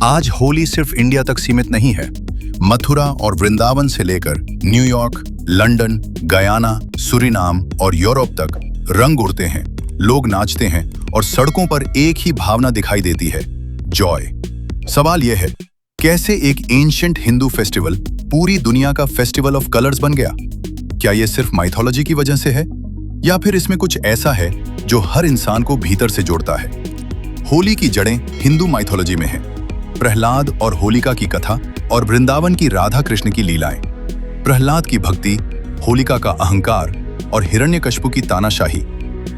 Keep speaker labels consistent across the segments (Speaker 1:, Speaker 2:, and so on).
Speaker 1: आज होली सिर्फ इंडिया तक सीमित नहीं है। मथुरा और वृंदावन से लेकर न्यूयॉर्क, लंदन, गयाना, सुरीनाम और यूरोप तक रंग उड़ते हैं, लोग नाचते हैं और सड़कों पर एक ही भावना दिखाई देती है, जॉय। सवाल यह है, कैसे एक एंशिएंट हिंदू फेस्टिवल पूरी दुनिया का फेस्टिवल ऑफ कलर्स बन गया? क्या यह सिर्फ माइथोलॉजी की वजह से है या फिर इसमें कुछ ऐसा है जो हर इंसान को भीतर से जोड़ता है? होली की जड़ें हिंदू माइथोलॉजी में हैं। प्रहलाद और होलिका की कथा और वृंदावन की राधा कृष्ण की लीलाएं। प्रहलाद की भक्ति, होलिका का अहंकार और हिरण्यकश्यपु की तानाशाही।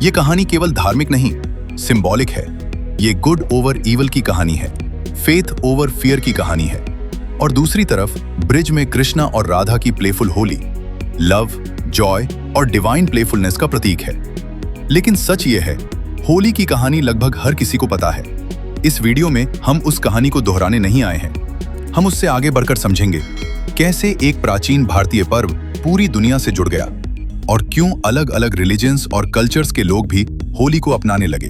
Speaker 1: ये कहानी केवल धार्मिक नहीं, सिंबॉलिक है। ये गुड ओवर ईवल की कहानी है, फेथ ओवर फियर की कहानी है। और दूसरी तरफ ब्रिज में कृष्णा और राधा की प्लेफुल होली, लव, जॉय और डिवाइन प्लेफुलनेस का प्रतीक है। लेकिन सच ये है, होली की कहानी लगभग हर किसी को पता है। इस वीडियो में हम उस कहानी को दोहराने नहीं आए हैं। हम उससे आगे बढ़कर समझेंगे कैसे एक प्राचीन भारतीय पर्व पूरी दुनिया से जुड़ गया और क्यों अलग अलग रिलीजन्स और कल्चर्स के लोग भी होली को अपनाने लगे।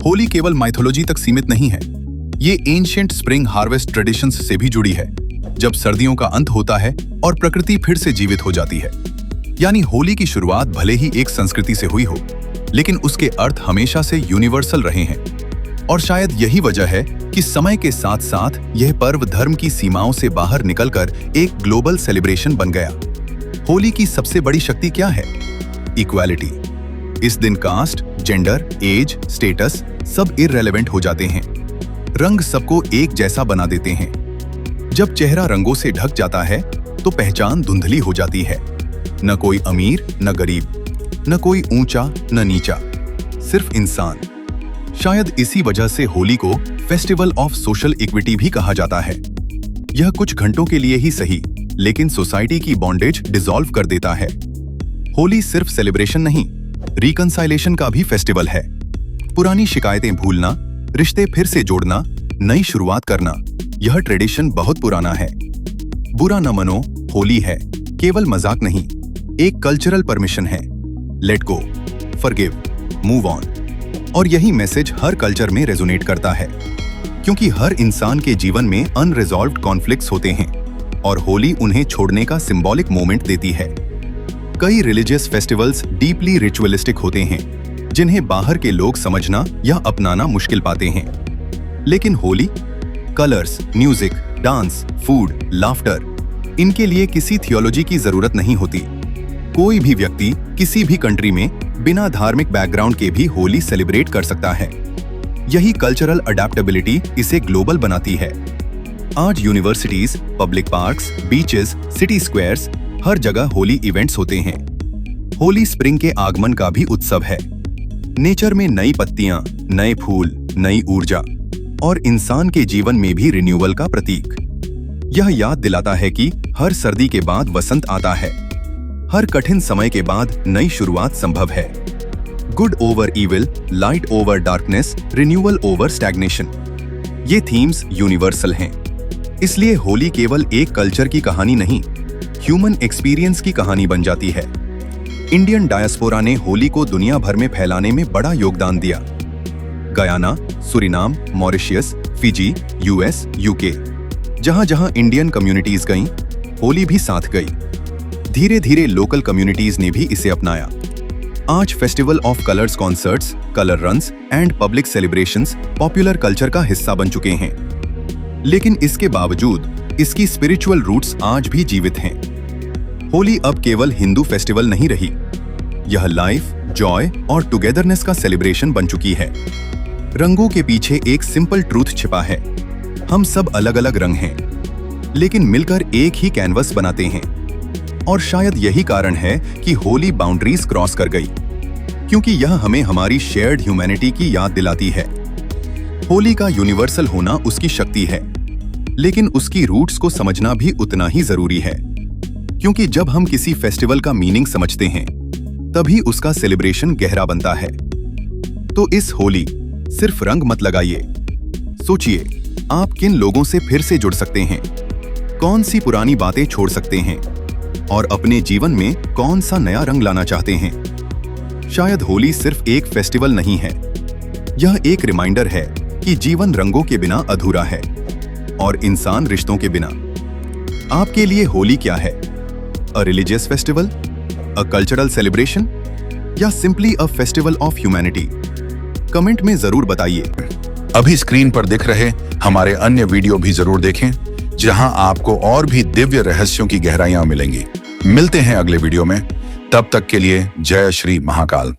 Speaker 1: होली केवल माइथोलॉजी तक सीमित नहीं है, ये एंशिएंट स्प्रिंग हार्वेस्ट ट्रेडिशंस से भी जुड़ी है, जब सर्दियों का अंत होता है और प्रकृति फिर से जीवित हो जाती है। यानी होली की शुरुआत भले ही एक संस्कृति से हुई हो, लेकिन उसके अर्थ हमेशा से यूनिवर्सल रहे हैं। और शायद यही वजह है कि समय के साथ साथ यह पर्व धर्म की सीमाओं से बाहर निकलकर एक ग्लोबल सेलिब्रेशन बन गया। होली की सबसे बड़ी शक्ति क्या है? इक्वालिटी। इस दिन कास्ट, जेंडर, एज, स्टेटस सब इररिलेवेंट हो जाते हैं। रंग सबको एक जैसा बना देते हैं। जब चेहरा रंगों से ढक जाता है तो पहचान धुंधली हो जाती है। न कोई अमीर न गरीब, न कोई ऊंचा न नीचा, सिर्फ इंसान। शायद इसी वजह से होली को फेस्टिवल ऑफ सोशल इक्विटी भी कहा जाता है। यह कुछ घंटों के लिए ही सही, लेकिन सोसाइटी की बॉन्डेज डिसॉल्व कर देता है। होली सिर्फ सेलिब्रेशन नहीं, रिकंसाइलेशन का भी फेस्टिवल है। पुरानी शिकायतें भूलना, रिश्ते फिर से जोड़ना, नई शुरुआत करना, यह ट्रेडिशन बहुत पुराना है। बुरा न मनो, होली है केवल मजाक नहीं, एक कल्चरल परमिशन है। Let go, forgive, move on. और यही मैसेज हर कल्चर में रेजोनेट करता है, क्योंकि हर इंसान के जीवन में अनरिजॉल्व्ड कॉन्फ्लिक्ट्स होते हैं और होली उन्हें छोड़ने का सिंबॉलिक मोमेंट देती है। कई रिलीजियस फेस्टिवल्स डीपली रिचुअलिस्टिक होते हैं, जिन्हें बाहर के लोग समझना या अपनाना मुश्किल पाते हैं। लेकिन Holi, colours, music, dance, food, laughter, इनके लिए किसी थियोलॉजी की जरूरत नहीं होती। कोई भी व्यक्ति किसी भी कंट्री में बिना धार्मिक बैकग्राउंड के भी होली सेलिब्रेट कर सकता है। यही कल्चरल अडैप्टेबिलिटी इसे ग्लोबल बनाती है। आज universities, public parks, beaches, city squares, हर जगह होली इवेंट्स होते हैं। होली स्प्रिंग के आगमन का भी उत्सव है। नेचर में नई पत्तियां, नए फूल, नई ऊर्जा और इंसान के जीवन में भी रिन्यूअल का प्रतीक। यह याद दिलाता है कि हर सर्दी के बाद वसंत आता है, हर कठिन समय के बाद नई शुरुआत संभव है। Good over evil, light over darkness, renewal over stagnation, ये थीम्स यूनिवर्सल हैं। इसलिए होली केवल एक कल्चर की कहानी नहीं, ह्यूमन एक्सपीरियंस की कहानी बन जाती है। इंडियन डायस्पोरा ने होली को दुनिया भर में फैलाने में बड़ा योगदान दिया। Guyana, Suriname, Mauritius, Fiji, US, UK, जहां-जहां इंडियन कम्युनिटीज गईं, होली भी साथ गई। धीरे धीरे लोकल कम्युनिटीज ने भी इसे अपनाया। आज festival of colours concerts, colour runs and public celebrations popular culture का हिस्सा बन चुके हैं। लेकिन इसके बावजूद इसकी स्पिरिचुअल रूट्स आज भी जीवित हैं। होली अब केवल हिंदू फेस्टिवल नहीं रही, यह लाइफ, जॉय और टुगेदरनेस का सेलिब्रेशन बन चुकी है। रंगों के पीछे एक सिंपल ट्रूथ छिपा है, हम सब अलग अलग रंग हैं, लेकिन मिलकर एक ही कैनवस बनाते हैं। और शायद यही कारण है कि होली बाउंड्रीज क्रॉस कर गई, क्योंकि यह हमें हमारी शेयर्ड ह्यूमैनिटी की याद दिलाती है। होली का यूनिवर्सल होना उसकी शक्ति है, लेकिन उसकी रूट्स को समझना भी उतना ही जरूरी है, क्योंकि जब हम किसी फेस्टिवल का मीनिंग समझते हैं, तभी उसका सेलिब्रेशन गहरा बनता है। तो इस होली सिर्फ रंग मत लगाइए, सोचिए आप किन लोगों से फिर से जुड़ सकते हैं, कौन सी पुरानी बातें छोड़ सकते हैं और अपने जीवन में कौन सा नया रंग लाना चाहते हैं। शायद होली सिर्फ एक फेस्टिवल नहीं है, यह एक रिमाइंडर है कि जीवन रंगों के बिना अधूरा है। और इंसान रिश्तों के बिना। आपके लिए होली क्या है? A religious festival, a cultural celebration या simply a festival of humanity? Comment में जरूर बताइए।
Speaker 2: अभी स्क्रीन पर दिख रहे हमारे अन्य वीडियो भी जरूर देखें, जहां आपको और भी दिव्य रहस्यों की गहराइयां मिलेंगी। मिलते हैं अगले वीडियो में, तब तक के लिए जय श्री महाकाल।